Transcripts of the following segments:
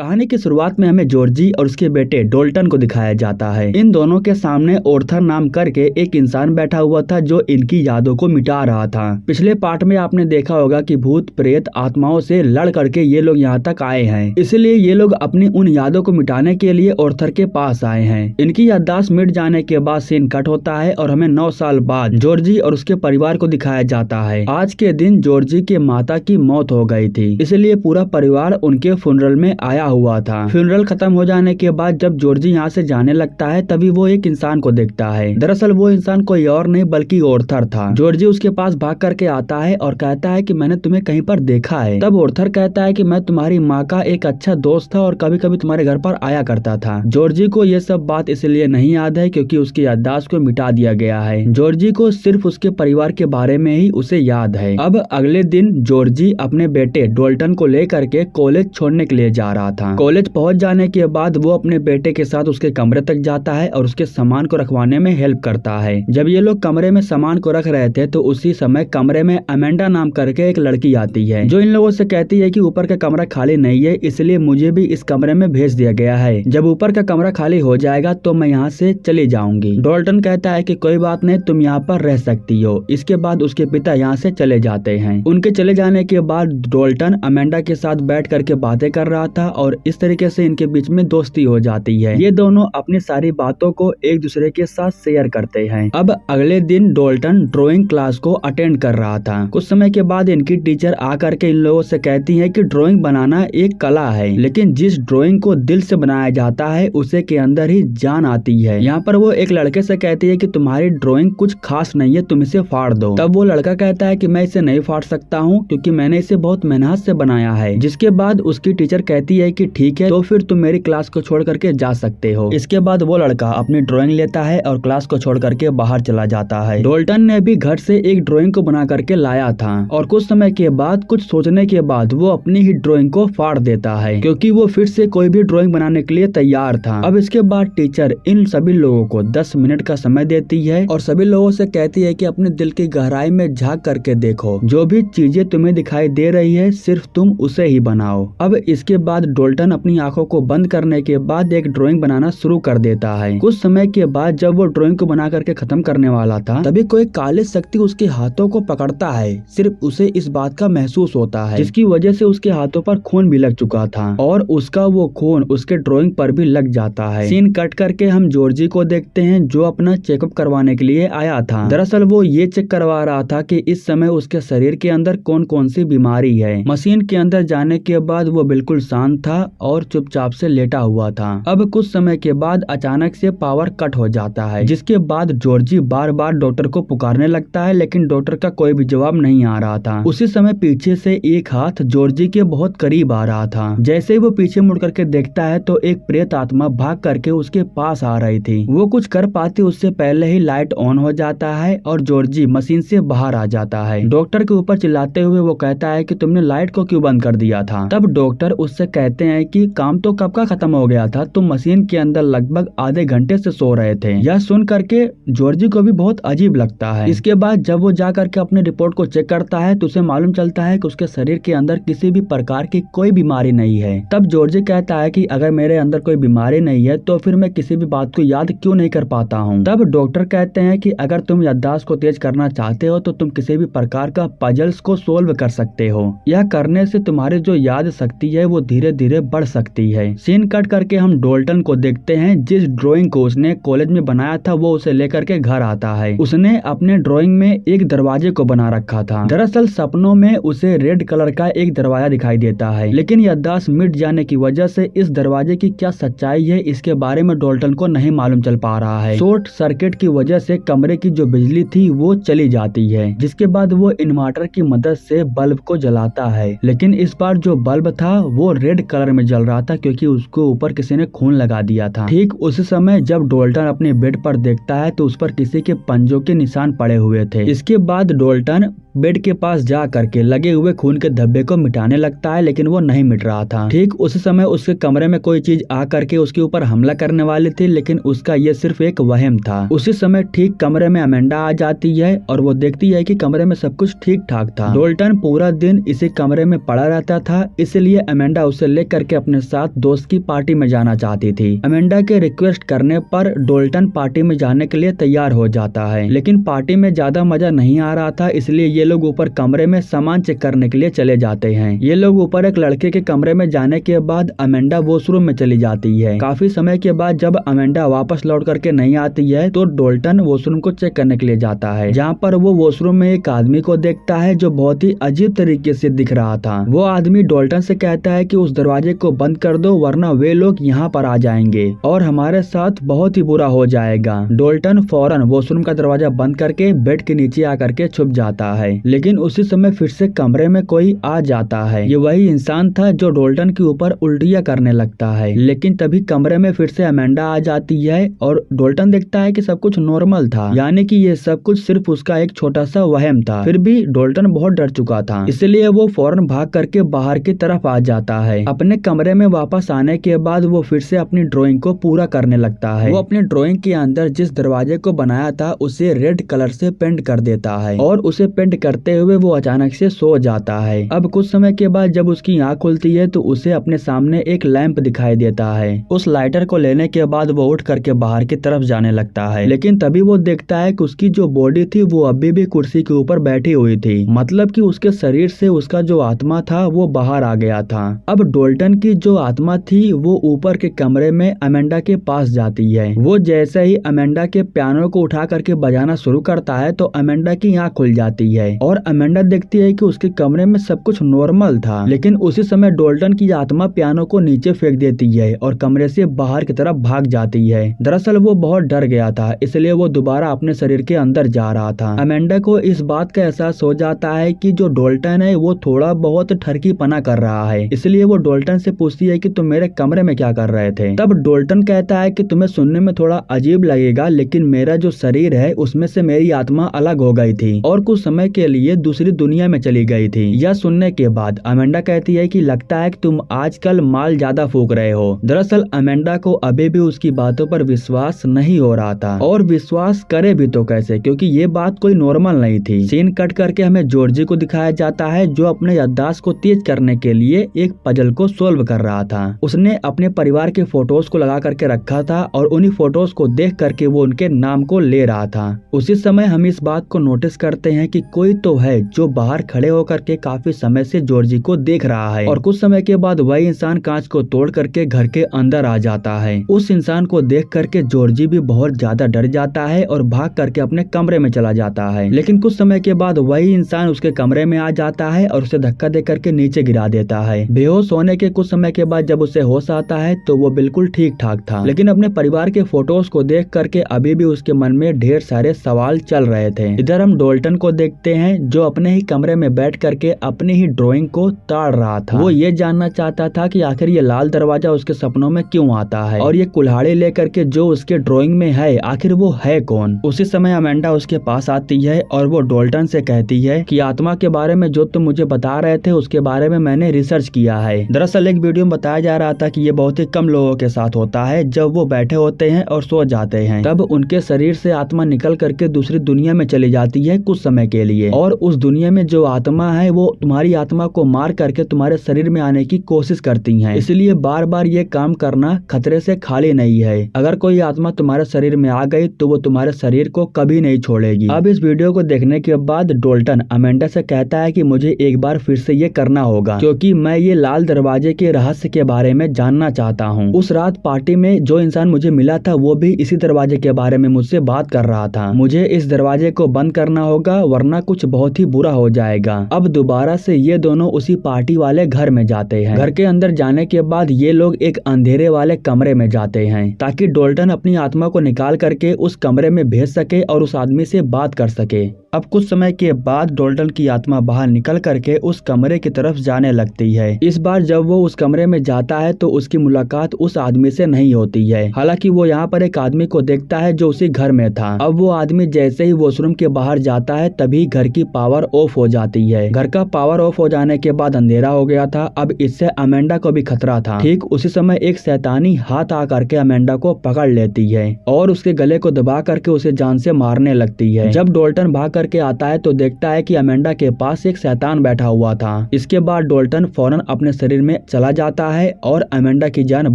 कहानी की शुरुआत में हमें जॉर्जी और उसके बेटे डोल्टन को दिखाया जाता है। इन दोनों के सामने ऑर्थर नाम करके एक इंसान बैठा हुआ था जो इनकी यादों को मिटा रहा था। पिछले पार्ट में आपने देखा होगा कि भूत प्रेत आत्माओं से लड़ करके ये लोग यहाँ तक आए हैं, इसलिए ये लोग अपनी उन यादों को मिटाने के लिए ऑर्थर के पास आए हैं। इनकी याददाश्त मिट जाने के बाद सीन कट होता है और हमें 9 साल बाद जॉर्जी और उसके परिवार को दिखाया जाता है। आज के दिन जॉर्जी के माता की मौत हो गई थी, इसलिए पूरा परिवार उनके फ्यूनरल में आया हुआ था। फ्यूनरल खत्म हो जाने के बाद जब जॉर्जी यहाँ से जाने लगता है तभी वो एक इंसान को देखता है। दरअसल वो इंसान कोई और नहीं बल्कि ऑर्थर था। जॉर्जी उसके पास भाग करके आता है और कहता है कि मैंने तुम्हें कहीं पर देखा है। तब ऑर्थर कहता है कि मैं तुम्हारी माँ का एक अच्छा दोस्त था और कभी कभी तुम्हारे घर पर आया करता था। जॉर्जी को ये सब बात इसलिए नहीं याद है क्योंकि उसकी याददाश्त को मिटा दिया गया है। जॉर्जी को सिर्फ उसके परिवार के बारे में ही उसे याद है। अब अगले दिन जॉर्जी अपने बेटे डोल्टन को लेकर के कॉलेज छोड़ने के लिए जा रहा था। कॉलेज पहुंच जाने के बाद वो अपने बेटे के साथ उसके कमरे तक जाता है और उसके सामान को रखवाने में हेल्प करता है। जब ये लोग कमरे में सामान को रख रहे थे तो उसी समय कमरे में अमेंडा नाम करके एक लड़की आती है जो इन लोगों से कहती है कि ऊपर का कमरा खाली नहीं है, इसलिए मुझे भी इस कमरे में भेज दिया गया है। जब ऊपर का कमरा खाली हो जाएगा तो मैं यहाँ से चली जाऊंगी। डोल्टन कहता है कि कोई बात नहीं, तुम यहाँ पर रह सकती हो। इसके बाद उसके पिता यहाँ से चले जाते हैं। उनके चले जाने के बाद डोल्टन अमेंडा के साथ बैठ करके बातें कर रहा था और इस तरीके से इनके बीच में दोस्ती हो जाती है। ये दोनों अपनी सारी बातों को एक दूसरे के साथ शेयर करते हैं। अब अगले दिन डोल्टन ड्राइंग क्लास को अटेंड कर रहा था। कुछ समय के बाद इनकी टीचर आकर के इन लोगों से कहती है कि ड्राइंग बनाना एक कला है, लेकिन जिस ड्राइंग को दिल से बनाया जाता है उसे के अंदर ही जान आती है। यहाँ पर वो एक लड़के से कहती है कि तुम्हारी ड्राइंग कुछ खास नहीं है, तुम इसे फाड़ दो। तब वो लड़का कहता है कि मैं इसे नहीं फाड़ सकता हूँ क्योंकि मैंने इसे बहुत मेहनत से बनाया है। जिसके बाद उसकी टीचर कहती है कि ठीक है, तो फिर तुम मेरी क्लास को छोड़ करके जा सकते हो। इसके बाद वो लड़का अपनी ड्राइंग लेता है और क्लास को छोड़ करके बाहर चला जाता है। डोल्टन ने भी घर से एक ड्राइंग को बना करके लाया था और कुछ समय के बाद कुछ सोचने के बाद वो अपनी ही ड्राइंग को फाड़ देता है क्योंकि वो फिर से कोई भी ड्राइंग बनाने के लिए तैयार था। अब इसके बाद टीचर इन सभी लोगों को 10 मिनट का समय देती है और सभी लोगों से कहती है कि अपने दिल की गहराई में झांक करके देखो, जो भी चीजें तुम्हें दिखाई दे रही है सिर्फ तुम उसे ही बनाओ। अब इसके बाद डोल्टन अपनी आंखों को बंद करने के बाद एक ड्राइंग बनाना शुरू कर देता है। कुछ समय के बाद जब वो ड्राइंग को बना करके खत्म करने वाला था तभी कोई काली शक्ति उसके हाथों को पकड़ता है। सिर्फ उसे इस बात का महसूस होता है जिसकी वजह से उसके हाथों पर खून भी लग चुका था और उसका वो खून उसके ड्राइंग पर भी लग जाता है। सीन कट करके हम जॉर्जी को देखते हैं जो अपना चेकअप करवाने के लिए आया था। दरअसल वो ये चेक करवा रहा था कि इस समय उसके शरीर के अंदर कौन कौन सी बीमारी है। मशीन के अंदर जाने के बाद वो बिल्कुल शांत था और चुपचाप से लेटा हुआ था। अब कुछ समय के बाद अचानक से पावर कट हो जाता है, जिसके बाद जॉर्जी बार बार डॉक्टर को पुकारने लगता है लेकिन डॉक्टर का कोई भी जवाब नहीं आ रहा था। उसी समय पीछे से एक हाथ जॉर्जी के बहुत करीब आ रहा था। जैसे ही वो पीछे मुड़ करके देखता है तो एक प्रेत आत्मा भाग करके उसके पास आ रही थी। वो कुछ कर पाती उससे पहले ही लाइट ऑन हो जाता है और जॉर्जी मशीन से बाहर आ जाता है। डॉक्टर के ऊपर चिल्लाते हुए वो कहता है कि तुमने लाइट को क्यों बंद कर दिया था। तब डॉक्टर उससे कहते हैं कि काम तो कब का खत्म हो गया था, तुम मशीन के अंदर लगभग आधे घंटे से सो रहे थे। यह सुन करके जॉर्जी को भी बहुत अजीब लगता है। इसके बाद जब वो जा करके अपने रिपोर्ट को चेक करता है तो उसे मालूम चलता है कि उसके शरीर के अंदर किसी भी प्रकार की कोई बीमारी नहीं है। तब जॉर्जी कहता है कि अगर मेरे अंदर कोई बीमारी नहीं है तो फिर मैं किसी भी बात को याद क्यों नहीं कर पाता हूँ। तब डॉक्टर कहते हैं कि अगर तुम याददाश्त को तेज करना चाहते हो तो तुम किसी भी प्रकार का पजल्स को सोल्व कर सकते हो। यह करने से तुम्हारी जो याद शक्ति है वो धीरे धीरे बढ़ सकती है। सीन कट करके हम डोल्टन को देखते हैं जिस ड्राइंग को उसने कॉलेज में बनाया था वो उसे लेकर के घर आता है। उसने अपने ड्राइंग में एक दरवाजे को बना रखा था। दरअसल सपनों में उसे रेड कलर का एक दरवाजा दिखाई देता है, लेकिन याददाश्त मिट जाने की वजह से इस दरवाजे की क्या सच्चाई है इसके बारे में डोल्टन को नहीं मालूम चल पा रहा है। शॉर्ट सर्किट की वजह से कमरे की जो बिजली थी वो चली जाती है, जिसके बाद वो इन्वर्टर की मदद से बल्ब को जलाता है। लेकिन इस बार जो बल्ब था वो रेड कलर में जल रहा था क्योंकि उसको ऊपर किसी ने खून लगा दिया था। ठीक उसी समय जब डोल्टन अपने बेड पर देखता है तो उस पर किसी के पंजों के निशान पड़े हुए थे। इसके बाद डोल्टन बेड के पास जा करके लगे हुए खून के धब्बे को मिटाने लगता है, लेकिन वो नहीं मिट रहा था। ठीक उसी समय उसके कमरे में कोई चीज आ करके उसके ऊपर हमला करने वाली थी, लेकिन उसका ये सिर्फ एक वहम था। उसी समय ठीक कमरे में अमेंडा आ जाती है और वो देखती है कि कमरे में सब कुछ ठीक ठाक था। डोल्टन पूरा दिन इसी कमरे में पड़ा रहता था, इसलिए अमेंडा उसे लेकर के अपने साथ दोस्त की पार्टी में जाना चाहती थी। अमेंडा के रिक्वेस्ट करने पर डोल्टन पार्टी में जाने के लिए तैयार हो जाता है, लेकिन पार्टी में ज्यादा मजा नहीं आ रहा था, इसलिए ये लोग ऊपर कमरे में सामान चेक करने के लिए चले जाते हैं। ये लोग ऊपर एक लड़के के कमरे में जाने के बाद अमेंडा वॉशरूम में चली जाती है। काफी समय के बाद जब अमेंडा वापस लौट करके नहीं आती है तो डोल्टन वॉशरूम को चेक करने के लिए जाता है, जहाँ पर वो वॉशरूम में एक आदमी को देखता है जो बहुत ही अजीब तरीके से दिख रहा था। वो आदमी डोल्टन से कहता है कि उस दरवाजे को बंद कर दो, वरना वे लोग यहाँ पर आ जाएंगे और हमारे साथ बहुत ही बुरा हो जाएगा। डोल्टन फौरन वॉशरूम का दरवाजा बंद करके बेड के नीचे आकर के छुप जाता है, लेकिन उसी समय फिर से कमरे में कोई आ जाता है। ये वही इंसान था जो डोल्टन के ऊपर उल्टियाँ करने लगता है, लेकिन तभी कमरे में फिर से अमेंडा आ जाती है और डोल्टन देखता है कि सब कुछ नॉर्मल था, यानी कि ये सब कुछ सिर्फ उसका एक छोटा सा वहम था। फिर भी डोल्टन बहुत डर चुका था, इसलिए वो फौरन भाग करके बाहर की तरफ आ जाता है। अपने कमरे में वापस आने के बाद वो फिर से अपनी ड्राइंग को पूरा करने लगता है। वो अपनी ड्राइंग के अंदर जिस दरवाजे को बनाया था उसे रेड कलर से पेंट कर देता है और उसे पेंट करते हुए वो अचानक से सो जाता है। अब कुछ समय के बाद जब उसकी आँख खुलती है तो उसे अपने सामने एक लैंप दिखाई देता है। उस लाइटर को लेने के बाद वो उठ करके बाहर की तरफ जाने लगता है, लेकिन तभी वो देखता है कि उसकी जो बॉडी थी वो अभी भी कुर्सी के ऊपर बैठी हुई थी, मतलब कि उसके शरीर से उसका जो आत्मा था वो बाहर आ गया था। अब डोल्टन की जो आत्मा थी वो ऊपर के कमरे में अमेंडा के पास जाती है। वो जैसे ही अमेंडा के पियानो को उठा करके बजाना शुरू करता है तो अमेंडा की आँख खुल जाती है और अमेंडा देखती है कि उसके कमरे में सब कुछ नॉर्मल था, लेकिन उसी समय डोल्टन की आत्मा पियानो को नीचे फेंक देती है और कमरे से बाहर की तरफ भाग जाती है। दरअसल वो बहुत डर गया था, इसलिए वो दोबारा अपने शरीर के अंदर जा रहा था। अमेंडा को इस बात का एहसास हो जाता है कि जो डोल्टन है वो थोड़ा बहुत ठरकीपना कर रहा है, इसलिए वो डोल्टन से पूछती है कि तुम मेरे कमरे में क्या कर रहे थे। तब डोल्टन कहता है कि तुम्हें सुनने में थोड़ा अजीब लगेगा, लेकिन मेरा जो शरीर है उसमें से मेरी आत्मा अलग हो गई थी और कुछ समय के लिए दूसरी दुनिया में चली गई थी। यह सुनने के बाद अमेंडा कहती है कि लगता है कि तुम आजकल माल ज्यादा फूंक रहे हो। दरअसल अमेंडा को अभी भी उसकी बातों पर विश्वास नहीं हो रहा था, और विश्वास करे भी तो कैसे, क्योंकि ये बात कोई नॉर्मल नहीं थी। सीन कट करके हमें जॉर्जी को दिखाया जाता है जो अपने याददाश्त को तेज करने के लिए एक पजल को सोल्व कर रहा था। उसने अपने परिवार के फोटोज को लगा करके रखा था और उन्हीं फोटोज को देख करके वो उनके नाम को ले रहा था। उसी समय हम इस बात को नोटिस करते हैं कि कोई तो है जो बाहर खड़े होकर के काफी समय से जॉर्जी को देख रहा है, और कुछ समय के बाद वही इंसान कांच को तोड़ करके घर के अंदर आ जाता है। उस इंसान को देख करके जॉर्जी भी बहुत ज्यादा डर जाता है और भाग करके अपने कमरे में चला जाता है, लेकिन कुछ समय के बाद वही इंसान उसके कमरे में आ जाता है और उसे धक्का दे करके नीचे गिरा देता है। बेहोश होने के कुछ समय के बाद जब उसे होश आता है तो वो बिल्कुल ठीक ठाक था, लेकिन अपने परिवार के फोटोज को देख करके अभी भी उसके मन में ढेर सारे सवाल चल रहे थे। इधर हम डोल्टन को देखते हैं जो अपने ही कमरे में बैठ करके अपनी ही ड्राइंग को ताड़ रहा था। वो ये जानना चाहता था कि आखिर ये लाल दरवाजा उसके सपनों में क्यों आता है, और ये कुल्हाड़ी लेकर के जो उसके ड्राइंग में है आखिर वो है कौन। उसी समय अमेंडा उसके पास आती है और वो डोल्टन से कहती है कि आत्मा के बारे में जो तुम मुझे बता रहे थे उसके बारे में मैंने रिसर्च किया है। दरअसल एक वीडियो में बताया जा रहा था कि ये बहुत ही कम लोगों के साथ होता है, जब वो बैठे होते हैं और सो जाते हैं तब उनके शरीर से आत्मा निकल करके दूसरी दुनिया में चली जाती है कुछ समय के लिए, और उस दुनिया में जो आत्मा है वो तुम्हारी आत्मा को मार करके तुम्हारे शरीर में आने की कोशिश करती हैं। इसलिए बार बार ये काम करना खतरे से खाली नहीं है। अगर कोई आत्मा तुम्हारे शरीर में आ गई तो वो तुम्हारे शरीर को कभी नहीं छोड़ेगी। अब इस वीडियो को देखने के बाद डोल्टन अमेंडा से कहता है कि मुझे एक बार फिर से ये करना होगा, क्योंकि मैं ये लाल दरवाजे के रहस्य के बारे में जानना चाहता हूँ। उस रात पार्टी में जो इंसान मुझे मिला था वो भी इसी दरवाजे के बारे में मुझसे बात कर रहा था। मुझे इस दरवाजे को बंद करना होगा वरना कुछ बहुत ही बुरा हो जाएगा। अब दोबारा से ये दोनों उसी पार्टी वाले घर में जाते हैं। घर के अंदर जाने के बाद ये लोग एक अंधेरे वाले कमरे में जाते हैं ताकि डोल्टन अपनी आत्मा को निकाल करके उस कमरे में भेज सके और उस आदमी से बात कर सके। अब कुछ समय के बाद डोल्टन की आत्मा बाहर निकल करके उस कमरे की तरफ जाने लगती है। इस बार जब वो उस कमरे में जाता है तो उसकी मुलाकात उस आदमी से नहीं होती है। हालांकि वो यहाँ पर एक आदमी को देखता है जो उसी घर में था। अब वो आदमी जैसे ही वॉशरूम के बाहर जाता है तभी घर की पावर ऑफ हो जाती है। घर का पावर ऑफ हो जाने के बाद अंधेरा हो गया था। अब इससे अमेंडा को भी खतरा था। ठीक उसी समय एक शैतानी हाथ आ करके अमेंडा को पकड़ लेती है और उसके गले को दबा करके उसे जान से मारने लगती है। जब डोल्टन भाग करके आता है तो देखता है कि अमेंडा के पास एक शैतान बैठा हुआ था। इसके बाद डोल्टन फौरन अपने शरीर में चला जाता है और अमेंडा की जान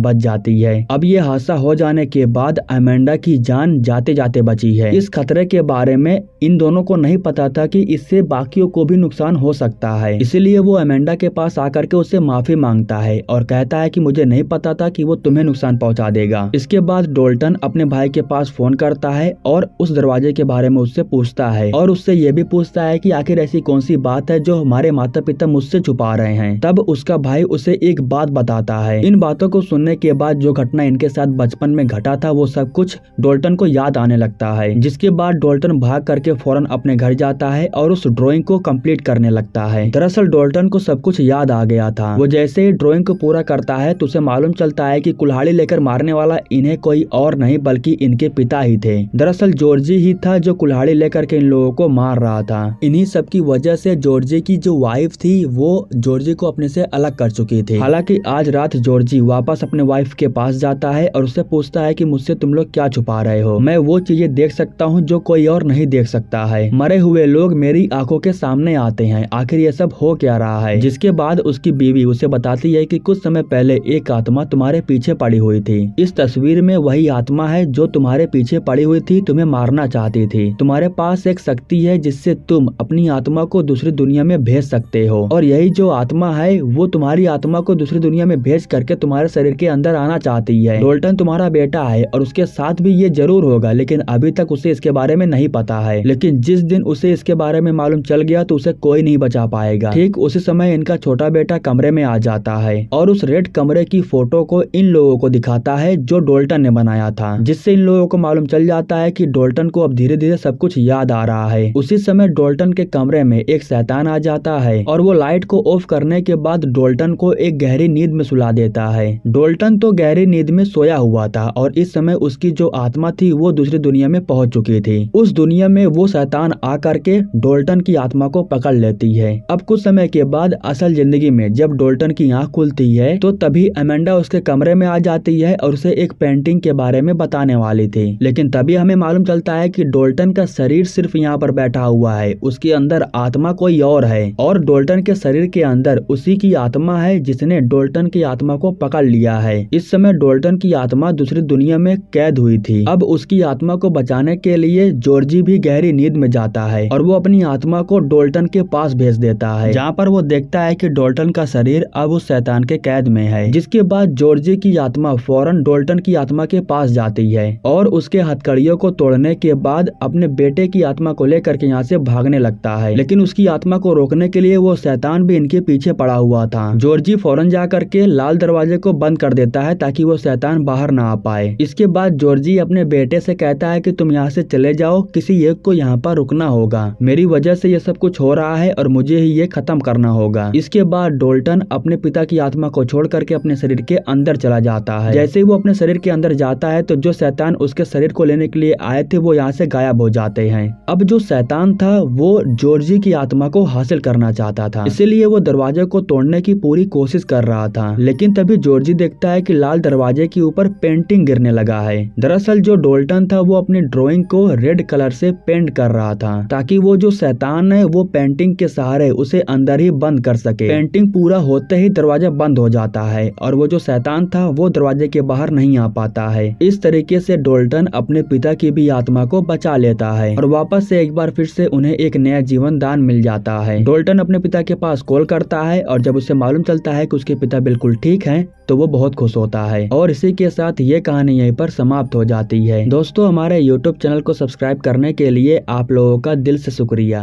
बच जाती है। अब ये हादसा हो जाने के बाद अमेंडा की जान जाते जाते बची है। इस खतरे के बारे में इन दोनों को नहीं पता था कि इससे बाकियों को भी नुकसान हो सकता है। इसीलिए वो अमेंडा के पास आकर के उससे माफी मांगता है और कहता है कि मुझे नहीं पता था कि वो तुम्हें नुकसान पहुंचा देगा। इसके बाद डोल्टन अपने भाई के पास फोन करता है और उस दरवाजे के बारे में उससे पूछता है और उससे ये भी पूछता है कि आखिर ऐसी कौन सी बात है जो हमारे माता पिता मुझसे छुपा रहे हैं। तब उसका भाई उसे एक बात बताता है। इन बातों को सुनने के बाद जो घटना इनके साथ बचपन में घटा था वो सब कुछ डोल्टन को याद आने लगता है। जिसके बाद डोल्टन भाग करके फौरन अपने घर जाता है और उस ड्राइंग को कंप्लीट करने लगता है। दरअसल डोल्टन को सब कुछ याद आ गया था। वो जैसे ही ड्राइंग को पूरा करता है तो उसे मालूम चलता है कि कुल्हाड़ी लेकर मारने वाला इन्हें कोई और नहीं बल्कि इनके पिता ही थे। दरअसल जॉर्जी ही था जो कुल्हाड़ी लेकर के इन लोगों को मार रहा था। इन्हीं सब की वजह से जॉर्जी की जो वाइफ थी वो जॉर्जी को अपने से अलग कर चुकी थी। हालांकि आज रात जॉर्जी वापस अपने वाइफ के पास जाता है और उससे पूछता है कि मुझसे तुम लोग क्या छुपा रहे हो। मैं वो चीजें देख सकता हूँ जो कोई और नहीं देख सकता है। मरे हुए लोग मेरी आंखों के सामने आते हैं। आखिर ये सब हो क्या रहा है। जिसके बाद उसकी बीवी उसे बताती है कि कुछ समय पहले एक आत्मा तुम्हारे पीछे पड़ी हुई थी। इस तस्वीर में वही आत्मा है जो तुम्हारे पीछे पड़ी हुई थी, तुम्हें मारना चाहती थी। तुम्हारे पास एक शक्ति है जिससे तुम अपनी आत्मा को दूसरी दुनिया में भेज सकते हो और यही जो आत्मा है वो तुम्हारी आत्मा को दूसरी दुनिया में भेज करके तुम्हारे शरीर के अंदर आना चाहती है। डोल्टन तुम्हारा बेटा है और उसके साथ भी ये जरूर होगा, लेकिन अभी तक उसे इसके बारे में नहीं पता है। लेकिन जिस दिन उसे इसके बारे में मालूम चल गया तो उसे कोई नहीं बचा पाएगा। ठीक उसी समय इनका छोटा बेटा कमरे में आ जाता है और उस रेड कमरे की फोटो को इन लोगों को दिखाता है जो डोल्टन ने बनाया था, जिससे इन लोगों को मालूम चल जाता है कि डोल्टन को अब धीरे धीरे सब कुछ याद आ रहा है। उसी समय डोल्टन के कमरे में एक शैतान आ जाता है और वो लाइट को ऑफ करने के बाद डोल्टन को एक गहरी नींद में सुला देता है। डोल्टन तो गहरी नींद में सोया हुआ था और इस समय उसकी जो आत्मा थी वो दूसरी दुनिया में पहुंच चुकी थी। उस दुनिया में वो शैतान आकर के डोल्टन की आत्मा को पकड़ लेती है। अब कुछ समय के बाद असल जिंदगी में जब डोल्टन की आंख खुलती है तो तभी अमेंडा उसके कमरे में आ जाती है और उसे एक पेंटिंग के बारे में बताने वाली थी। लेकिन तभी हमें मालूम चलता है कि डोल्टन का शरीर सिर्फ यहाँ पर बैठा हुआ है, उसके अंदर आत्मा कोई और है और डोल्टन के शरीर के अंदर उसी की आत्मा है जिसने डोल्टन की आत्मा को पकड़ लिया है। इस समय डोल्टन की आत्मा दूसरी दुनिया में कैद हुई थी। अब उसकी आत्मा को बचाने के लिए जॉर्जी भी गहरी नींद में जाता है और वो अपनी आत्मा को डोल्टन के पास भेज देता है, जहाँ पर वो देखता है कि डोल्टन का शरीर अब उस शैतान के कैद में है। जिसके बाद जॉर्जी की आत्मा फौरन डोल्टन की आत्मा के पास जाती है और उसके हथकड़ियों को तोड़ने के बाद अपने बेटे की आत्मा को लेकर के यहाँ से भागने लगता है। लेकिन उसकी आत्मा को रोकने के लिए वो शैतान भी इनके पीछे पड़ा हुआ था। जॉर्जी फौरन जा करके लाल दरवाजे को बंद कर देता है ताकि वो शैतान बाहर ना आ पाए। इसके बाद जॉर्जी अपने बेटे से कहता है कि तुम यहाँ से चले जाओ, किसी एक को यहाँ पर रुकना होगा। मेरी वजह से ये सब कुछ हो रहा है और मुझे ही ये खत्म करना होगा। इसके बाद डोल्टन अपने पिता की आत्मा को छोड़ करके अपने शरीर के अंदर चला जाता है। जैसे ही वो अपने शरीर के अंदर जाता है तो जो शैतान उसके शरीर को लेने के लिए आए थे वो यहाँ से गायब हो जाते हैं। अब जो शैतान था वो जॉर्जी की आत्मा को हासिल करना चाहता था, इसीलिए वो दरवाजे को तोड़ने की पूरी कोशिश कर रहा था। लेकिन तभी जॉर्जी देखता है कि लाल दरवाजे के ऊपर पेंटिंग गिरने लगा है। दरअसल जो डोल्टन था वो अपनी ड्राइंग को रेड कलर से पेंट कर रहा था ताकि वो जो शैतान है वो पेंटिंग के सहारे उसे अंदर ही बंद कर सके। पेंटिंग पूरा होते ही दरवाजा बंद हो जाता है और वो जो शैतान था वो दरवाजे के बाहर नहीं आ पाता है। इस तरीके से डोल्टन अपने पिता की भी आत्मा को बचा लेता है और वापस से एक बार फिर से उन्हें एक नया जीवन दान मिल जाता है। डोल्टन अपने पिता के पास कॉल करता है और जब उसे मालूम चलता है कि उसके पिता बिल्कुल ठीक हैं तो वो बहुत खुश होता है। और इसी के साथ ये कहानी यहीं पर समाप्त हो जाती है। दोस्तों, हमारे YouTube चैनल को सब्सक्राइब करने के लिए आप लोगों का दिल से शुक्रिया।